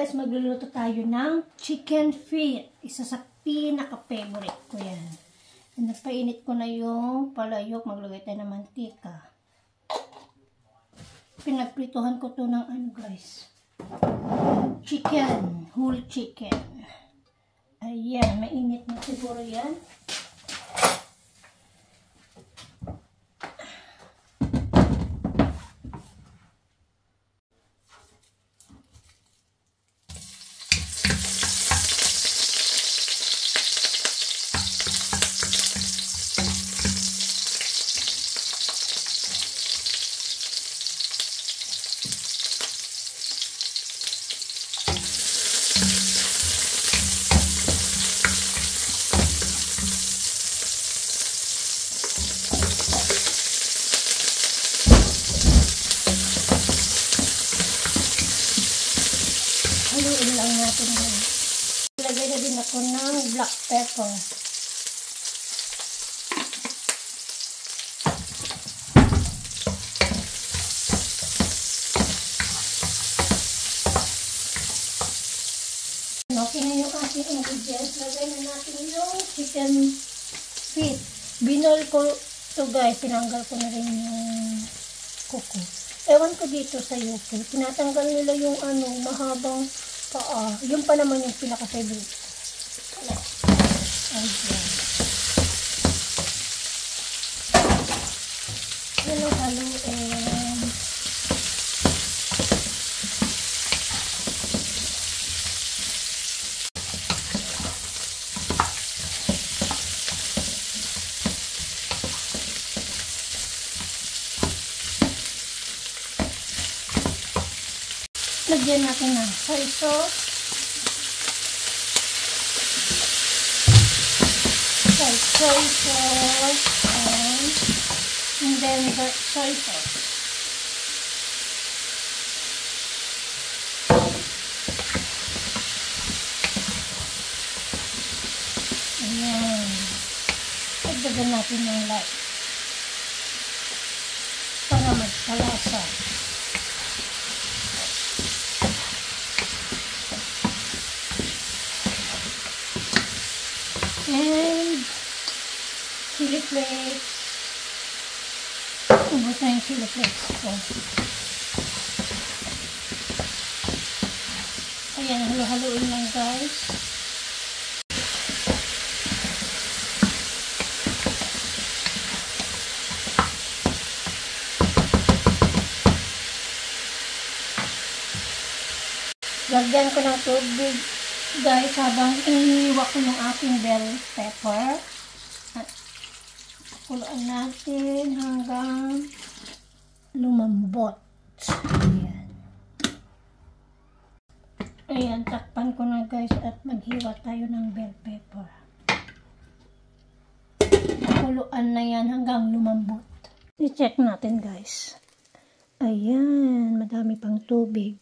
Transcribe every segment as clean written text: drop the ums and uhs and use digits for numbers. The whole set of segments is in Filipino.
guys, magluluto tayo ng chicken feet. Isa sa pinaka-favorite ko yan. Napainit ko na yung palayok. Maglagay tayo ng mantika. Pinagprituhan ko to ng ano guys. Chicken. Whole chicken. Ayan, mainit na siguro yan. Haluin lang natin yan. Ilagay na din ako ng black pepper. Okay na yung ating ingredients. Lagay na natin yung chicken feet. Binol ko to guys. Tinanggal ko na rin yung kuko. Ewan ko dito sa UK. Tinatanggal nila yung ano, mahabang paa. Yung pa naman yung pinaka-favorite. Ayan. Halo-haloin. Lagyan natin ng soy sauce. Soy sauce and then the soy sauce. Ayan. Lagyan natin ng light para magpalasa. And chili flakes. Ubus na yung chili flakes ko. Ayan, halo-haloin lang guys. Lagyan ko ng tubig guys habang iniiwa ko yung aking bell pepper. Pakuluan natin hanggang lumambot. Ayan. Ayan, takpan ko na guys at maghiwa tayo ng bell pepper. Pakuluan na yan hanggang lumambot. I-check natin guys. Ayan, madami pang tubig.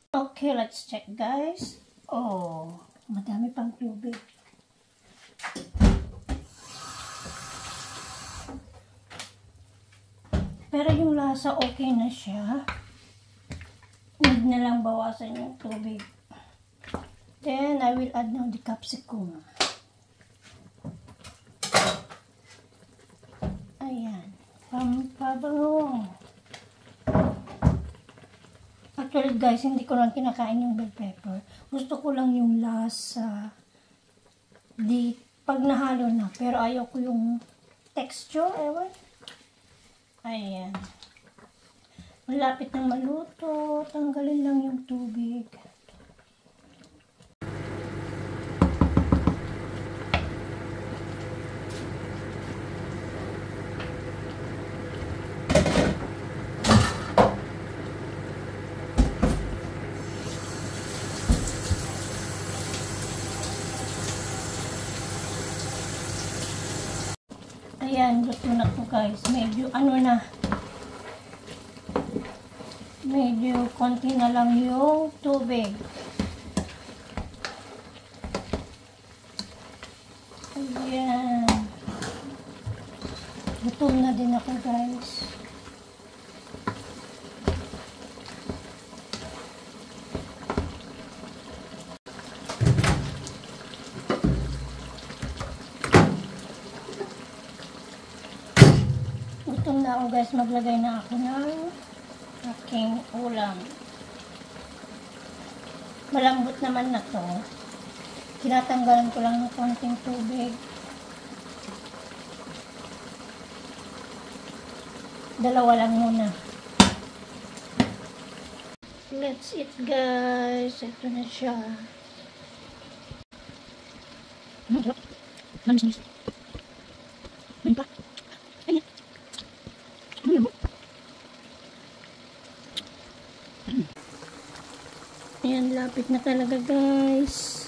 Okay, let's check guys. Oh, madami pang tubig. Pero yung lasa okay na siya. Need na lang bawasan yung tubig. Then, I will add now the capsicum. Ayan. Pampabango. Actually guys, hindi ko lang kinakain yung bell pepper. Gusto ko lang yung lasa pag nahalo na. Pero ayaw ko yung texture, ewan. Ayan. Malapit na maluto. Tanggalin lang yung tubig. Ayan, luto na po guys. Medyo ano na. Medyo konti na lang yung tubig. Gutom na din ako, guys. Gutom na ako, guys. Maglagay na ako ng aking ulam. Malambot naman na to. Tinatanggalan ko lang ng konting tubig. Dalawa lang muna. Let's eat, guys. Ito na siya. Ayan, lapit na talaga, guys.